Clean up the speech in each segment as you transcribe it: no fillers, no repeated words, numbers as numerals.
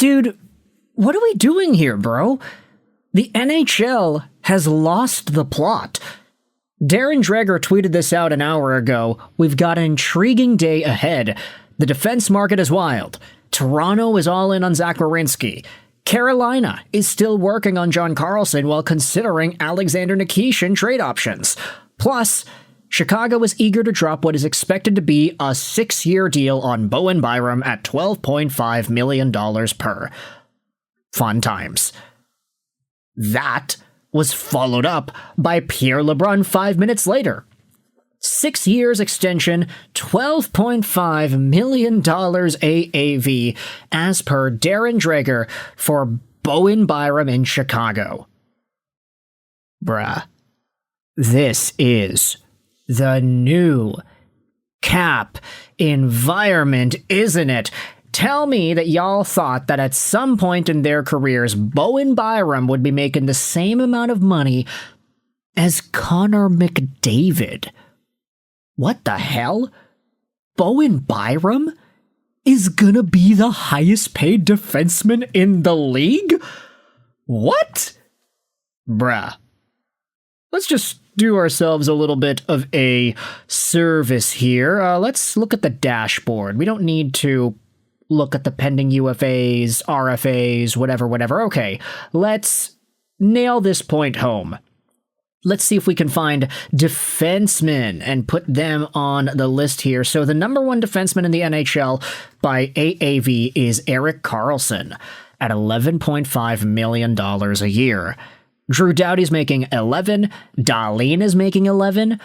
Dude, what are we doing here, bro? The NHL has lost the plot. Darren Dreger tweeted this out an hour ago. We've got an intriguing day ahead. The defense market is wild. Toronto is all in on Zach Werenski. Carolina is still working on John Carlson while considering Alexander Nikishin trade options. Plus, Chicago is eager to drop what is expected to be a 6-year deal on Bowen Byram at $12.5 million per. Fun times. That was followed up by Pierre LeBrun 5 minutes later. 6 years extension, $12.5 million AAV, as per Darren Dreger for Bowen Byram in Chicago. Bruh, this is the new cap environment, isn't it? Tell me that y'all thought that at some point in their careers, Bowen Byram would be making the same amount of money as Connor McDavid. What the hell? Bowen Byram is gonna be the highest paid defenseman in the league? What? Bruh. Let's just do ourselves a little bit of a service here. Let's look at the dashboard. We don't need to look at the pending UFAs, RFAs, whatever. Okay, let's nail this point home. Let's see if we can find defensemen and put them on the list here. So the number one defenseman in the NHL by AAV is Erik Karlsson at $11.5 million a year. Drew Doughty's making 11, Dahlin is making 11,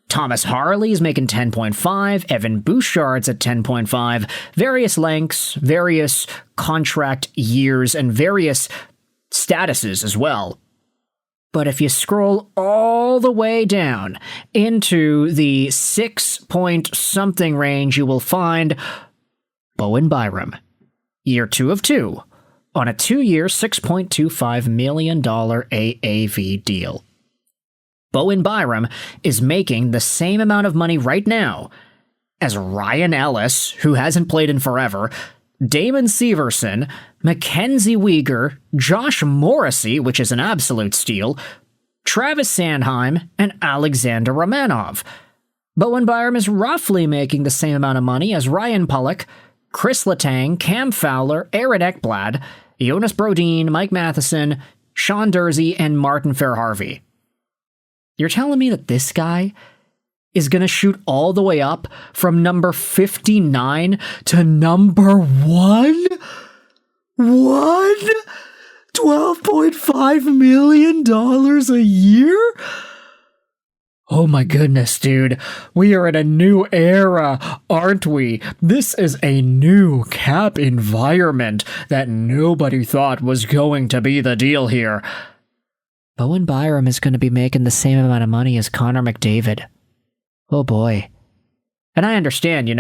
Thomas Harley is making 10.5, Evan Bouchard's at 10.5, various lengths, various contract years, and various statuses as well. But if you scroll all the way down into the 6-point-something range, you will find Bowen Byram, year 2 of 2, on a 2-year, $6.25 million AAV deal. Bowen Byram is making the same amount of money right now as Ryan Ellis, who hasn't played in forever, Damon Severson, Mackenzie Weegar, Josh Morrissey, which is an absolute steal, Travis Sanheim, and Alexander Romanov. Bowen Byram is roughly making the same amount of money as Ryan Pulock, Chris Letang, Cam Fowler, Aaron Ekblad, Jonas Brodin, Mike Matheson, Sean Dursey, and Martin Fairharvey. You're telling me that this guy is going to shoot all the way up from number 59 to number 1? What? $12.5 million a year? Oh my goodness, dude. We are in a new era, aren't we? This is a new cap environment that nobody thought was going to be the deal here. Bowen Byram is going to be making the same amount of money as Connor McDavid. Oh boy. And I understand,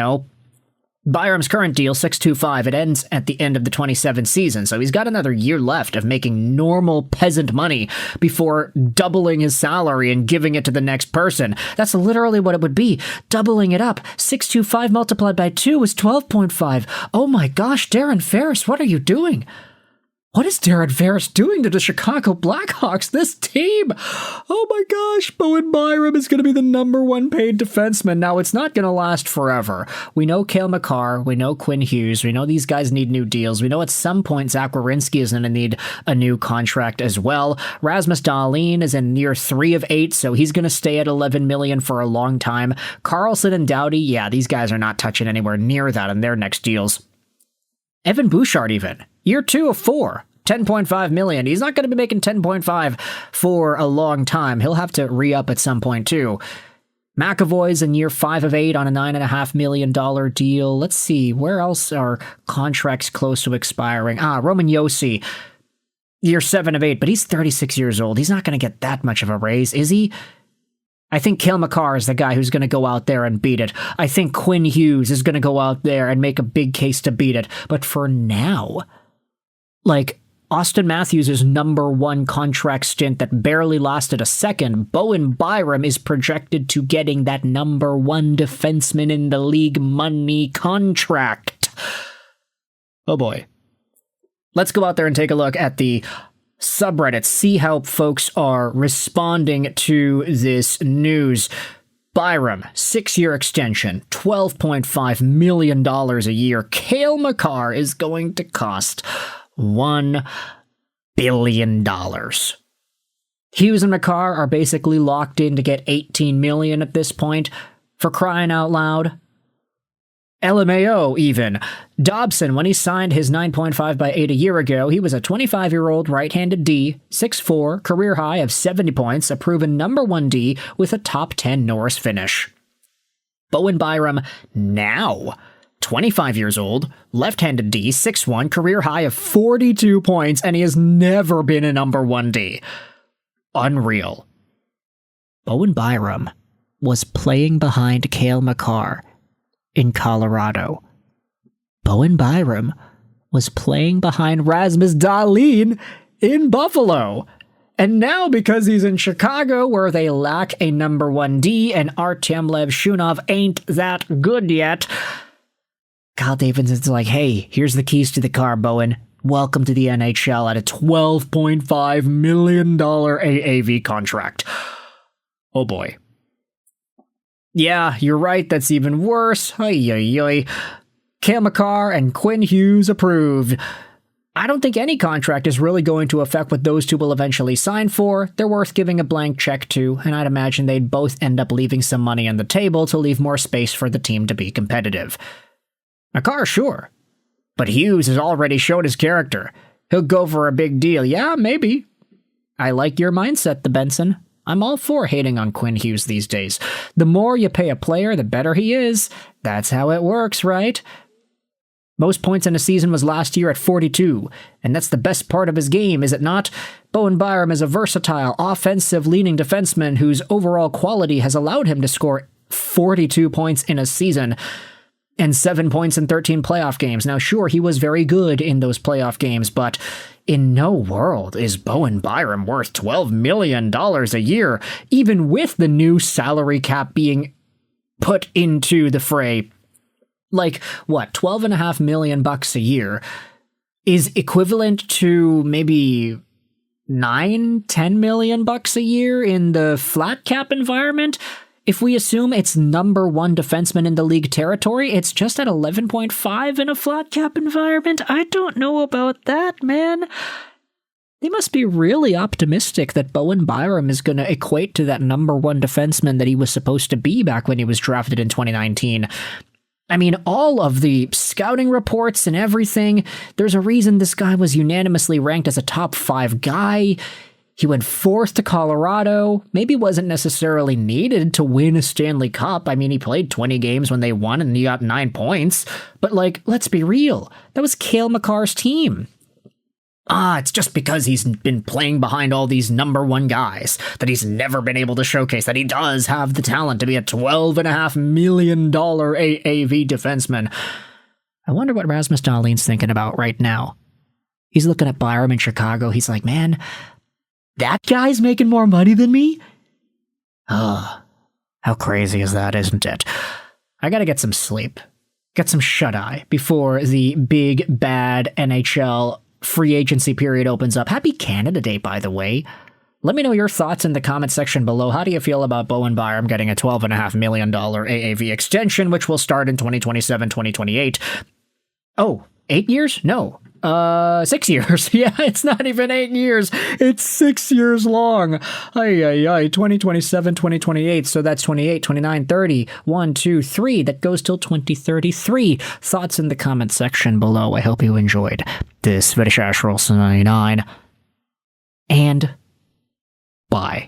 Byram's current deal, $6.25, it ends at the end of the 27 season, so he's got another year left of making normal peasant money before doubling his salary and giving it to the next person. That's literally what it would be, doubling it up. 6.25 multiplied by 2 is 12.5. Oh my gosh, Darren Ferris, what are you doing? What is Darren Ferris doing to the Chicago Blackhawks, this team? Oh my gosh, Bowen Byram is going to be the number one paid defenseman. Now, it's not going to last forever. We know Cale Makar, we know Quinn Hughes, we know these guys need new deals. We know at some point Zach Werenski is going to need a new contract as well. Rasmus Dahlin is in year 3 of 8, so he's going to stay at $11 million for a long time. Karlsson and Doughty, yeah, these guys are not touching anywhere near that in their next deals. Evan Bouchard even, year 2 of 4, $10.5 million. He's not going to be making $10.5 for a long time. He'll have to re-up at some point too. McAvoy's in year 5 of 8 on a $9.5 million deal. Let's see, where else are contracts close to expiring? Roman Josi, year 7 of 8, but he's 36 years old. He's not going to get that much of a raise, is he? I think Cale Makar is the guy who's going to go out there and beat it. I think Quinn Hughes is going to go out there and make a big case to beat it. But for now, Austin Matthews' number 1 contract stint that barely lasted a second, Bowen Byram is projected to getting that number 1 defenseman in the league money contract. Oh boy. let's go out there and take a look at the subreddit, see how folks are responding to this news. Byram, 6-year extension, $12.5 million a year. Cale Makar is going to cost $1 billion. Hughes and Makar are basically locked in to get $18 million at this point, for crying out loud. LMAO even. Dobson, when he signed his 9.5 by 8 a year ago, he was a 25-year-old right-handed D, 6'4", career high of 70 points, a proven number 1 D with a top 10 Norris finish. Bowen Byram, now 25 years old, left-handed D, 6'1", career high of 42 points, and he has never been a number 1 D. Unreal. Bowen Byram was playing behind Cale Makar in Colorado. Bowen Byram was playing behind Rasmus Dahlin in Buffalo. And now, because he's in Chicago, where they lack a number 1 D and Artem Levshunov ain't that good yet, Kyle Davidson's like, hey, here's the keys to the car, Bowen. Welcome to the NHL at a $12.5 million AAV contract. Oh boy. Yeah, you're right, that's even worse. Cale Makar and Quinn Hughes approved. I don't think any contract is really going to affect what those two will eventually sign for. They're worth giving a blank check to, and I'd imagine they'd both end up leaving some money on the table to leave more space for the team to be competitive. Makar, sure. But Hughes has already shown his character. He'll go for a big deal. Yeah, maybe. I like your mindset, the Benson. I'm all for hating on Quinn Hughes these days. The more you pay a player, the better he is. That's how it works, right? Most points in a season was last year at 42, and that's the best part of his game, is it not? Bowen Byram is a versatile, offensive-leaning defenseman whose overall quality has allowed him to score 42 points in a season and 7 points in 13 playoff games. Now, sure, he was very good in those playoff games, but in no world is Bowen Byram worth $12 million a year, even with the new salary cap being put into the fray. Like, what, $12.5 million a year is equivalent to maybe $9-10 million a year in the flat cap environment? If we assume it's number 1 defenseman in the league territory, it's just at 11.5 in a flat cap environment. I don't know about that, man. They must be really optimistic that Bowen Byram is going to equate to that number 1 defenseman that he was supposed to be back when he was drafted in 2019. I mean, all of the scouting reports and everything, there's a reason this guy was unanimously ranked as a top 5 guy. He went 4th to Colorado, maybe wasn't necessarily needed to win a Stanley Cup. I mean, he played 20 games when they won and he got 9 points. But, like, let's be real. That was Cale Makar's team. It's just because he's been playing behind all these number 1 guys that he's never been able to showcase that he does have the talent to be a $12.5 million AAV defenseman. I wonder what Rasmus Dahlin's thinking about right now. He's looking at Byram in Chicago. He's like, man, that guy's making more money than me? How crazy is that, isn't it? I gotta get some sleep. Get some shut-eye before the big, bad NHL free agency period opens up. Happy Canada Day, by the way. Let me know your thoughts in the comment section below. How do you feel about Bowen Byram getting a $12.5 million AAV extension, which will start in 2027, 2028? Oh, 8 years? No. 6 years. Yeah, it's not even 8 years. It's 6 years long. 2027, 2028. So that's 28, 29, 30. 1, 2, 3. That goes till 2033. Thoughts in the comment section below. I hope you enjoyed this Vidishashral 99. And bye.